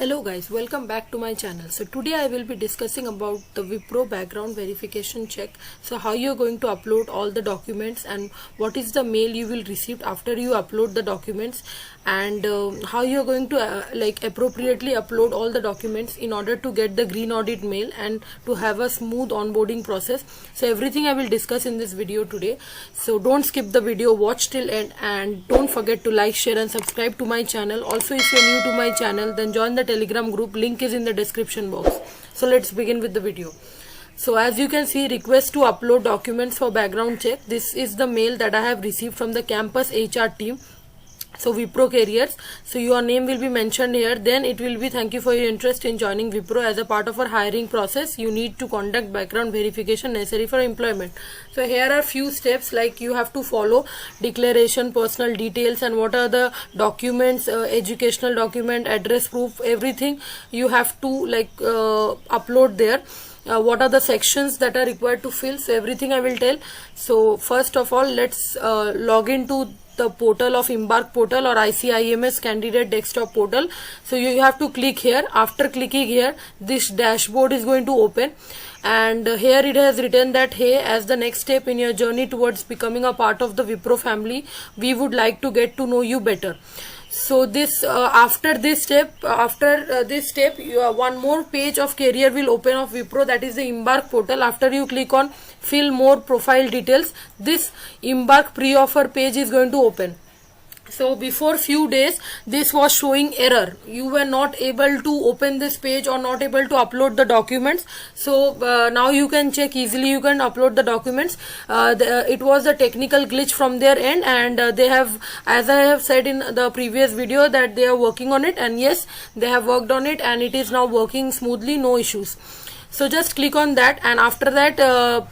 Hello guys, welcome back to my channel. So today I will be discussing about the Wipro background verification check. So how you're going to upload all the documents and what is the mail you will receive after you upload the documents, and how you're going to appropriately upload all the documents in order to get the green audit mail and to have a smooth onboarding process. So everything I will discuss in this video today. So don't skip the video, watch till end, and don't forget to like, share and subscribe to my channel. Also, if you're new to my channel, then join the Telegram group, link is in the description box. So let's begin with the video. So as you can see, request to upload documents for background check. This is the mail that I have received from the campus HR team. So Wipro Careers. So your name will be mentioned here. Then it will be thank you for your interest in joining Wipro. As a part of our hiring process, you need to conduct background verification necessary for employment. So here are few steps like you have to follow: declaration, personal details, and what are the documents, educational document, address proof, everything you have to upload there. What are the sections that are required to fill? So everything I will tell. So first of all, let's log into the portal of Embark portal or ICIMS candidate desktop portal. So you have to click here. After clicking here, this dashboard is going to open, and here it has written that, hey, as the next step in your journey towards becoming a part of the Wipro family, we would like to get to know you better. So this after this step, one more page of career will open of Wipro, that is the Embark portal. After you click on fill more profile details, this Embark pre-offer page is going to open. So before few days this was showing error, you were not able to open this page or not able to upload the documents. So now you can check easily, you can upload the documents. It was a technical glitch from their end, and they have, as I have said in the previous video, that they are working on it, and yes, they have worked on it and it is now working smoothly, no issues. So just click on that, and after that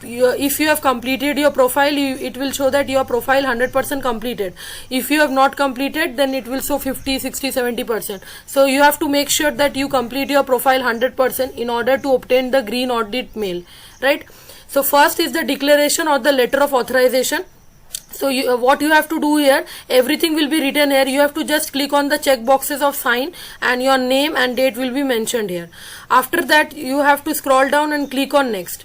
if you have completed your profile, it will show that your profile 100% completed. If you have not completed, then it will show 50, 60, 70%. So you have to make sure that you complete your profile 100% in order to obtain the green audit mail, right? So first is the declaration or the letter of authorization. So what you have to do here, everything will be written here. You have to just click on the check boxes of sign, and your name and date will be mentioned here. After that, you have to scroll down and click on next.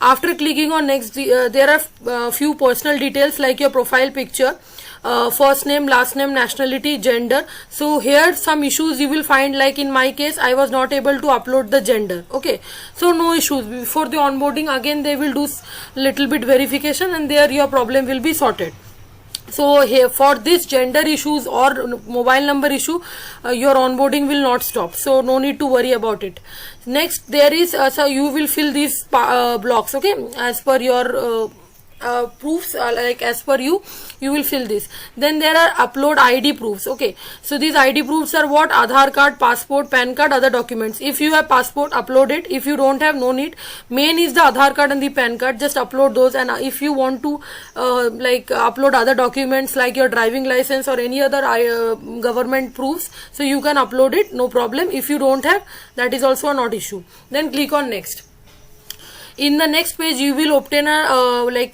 After clicking on next, there are few personal details like your profile picture, first name, last name, nationality, gender. So here some issues you will find, like in my case I was not able to upload the gender. Okay, so no issues. Before the onboarding, again they will do little bit verification, and there your problem will be sorted. So here for this gender issues or mobile number issue, your onboarding will not stop, so no need to worry about it. Next, there is so you will fill these blocks, okay, as per your proofs, like as per you will fill this. Then there are upload ID proofs. Okay, so these ID proofs are what? Aadhaar card, passport, PAN card, other documents. If you have passport, upload it. If you don't have, no need. Main is the Aadhaar card and the PAN card, just upload those. And if you want to upload other documents like your driving license or any other government proofs, so you can upload it, no problem. If you don't have, that is also not issue. Then click on next. In the next page, you will obtain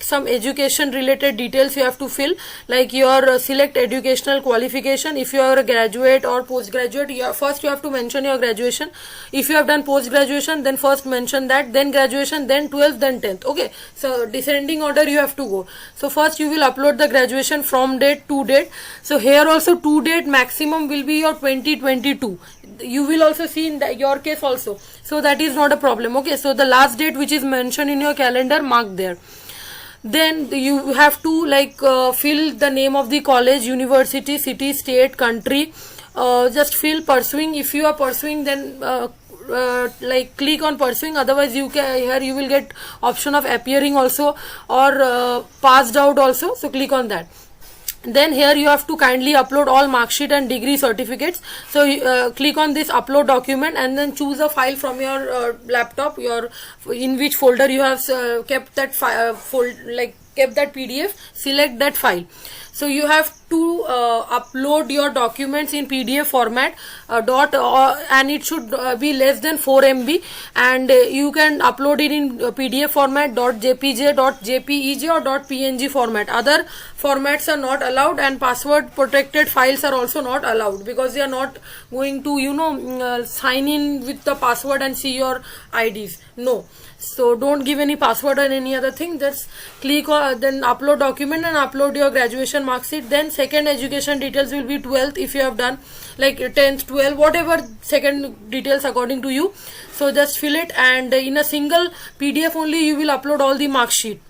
some education related details you have to fill, like your select educational qualification. If you are a graduate or postgraduate, first you have to mention your graduation. If you have done post graduation, then first mention that, then graduation, then 12th, then 10th. Okay, so descending order you have to go. So first you will upload the graduation from date to date. So here also to date maximum will be your 2022. You will also see in your case also, so that is not a problem. Okay, so the last date which is mentioned in your calendar, mark there. Then you have to fill the name of the college, university, city, state, country. Just fill pursuing. If you are pursuing, then click on pursuing. Otherwise you can, here you will get option of appearing also, or passed out also, so click on that. Then here you have to kindly upload all mark sheet and degree certificates. So click on this upload document, and then choose a file from your laptop, in which folder you have kept that file, kept that PDF. Select that file. So you have to upload your documents in PDF format, and it should be less than 4 MB, and you can upload it in PDF format, .jpg, .jpeg or .png format. Other formats are not allowed, and password protected files are also not allowed, because they are not going to sign in with the password and see your IDs. No, so don't give any password or any other thing. Just click on, then upload document and upload your graduation mark sheet. Then second education details will be 12th, if you have done like 10th, 12th, whatever second details according to you. So just fill it, and in a single PDF only you will upload all the mark sheet.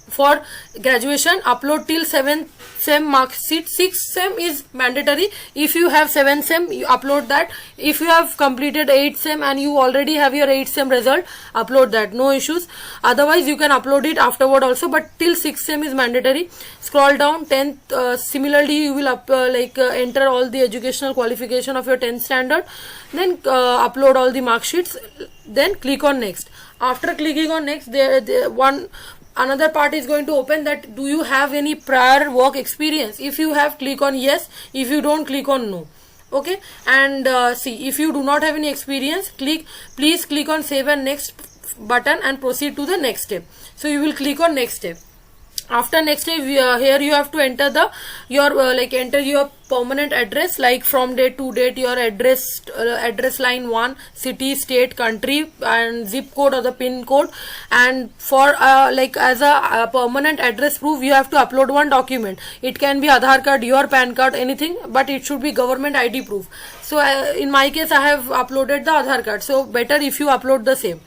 For graduation, upload till 7th SEM mark sheet. 6th SEM is mandatory. If you have 7th SEM, you upload that. If you have completed 8th SEM and you already have your 8th SEM result, upload that, no issues. Otherwise you can upload it afterward also, but till 6th SEM is mandatory. Scroll down, 10th, similarly you will enter all the educational qualification of your 10th standard, then upload all the mark sheets, then click on next. After clicking on next, another part is going to open, that do you have any prior work experience. If you have, click on yes. If you don't, click on no. Okay, and see, if you do not have any experience, please click on save and next button and proceed to the next step. So you will click on next step. After next step, here you have to enter enter your permanent address, like from date to date, your address line 1, city, state, country, and zip code or the pin code. And for as a permanent address proof, you have to upload one document. It can be Aadhaar card, your PAN card, anything, but it should be government ID proof. So in my case, I have uploaded the Aadhaar card. So better if you upload the same.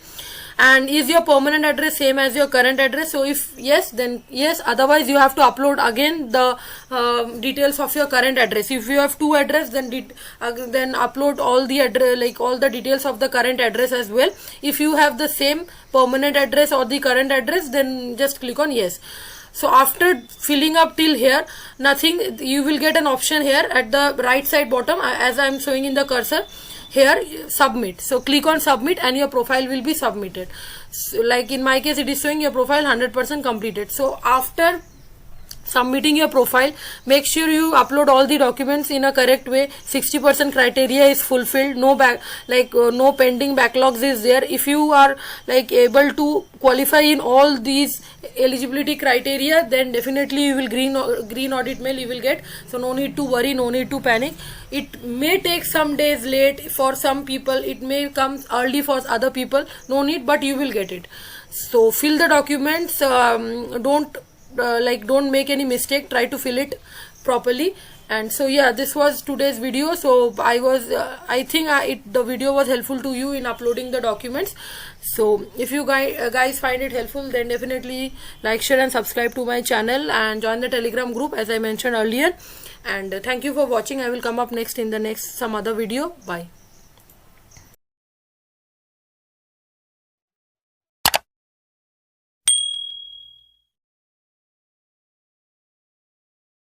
And is your permanent address same as your current address? So if yes, then yes. Otherwise you have to upload again the details of your current address. If you have two address, then upload all the address, all the details of the current address as well. If you have the same permanent address or the current address, then just click on yes. So after filling up till here, nothing, you will get an option here at the right side bottom, as I am showing in the cursor. Here, submit. So click on submit and your profile will be submitted. So, like in my case, it is showing your profile 100% completed. So after submitting your profile, make sure you upload all the documents in a correct way. 60% criteria is fulfilled. No no pending backlogs is there. If you are able to qualify in all these eligibility criteria, then definitely you will green audit mail you will get. So no need to worry, no need to panic. It may take some days late for some people, it may come early for other people, no need, but you will get it. So fill the documents, don't make any mistake, try to fill it properly. And so yeah, this was today's video. So I think the video was helpful to you in uploading the documents. So if you guys find it helpful, then definitely like, share and subscribe to my channel and join the Telegram group as I mentioned earlier. And thank you for watching. I will come up next in the some other video. Bye.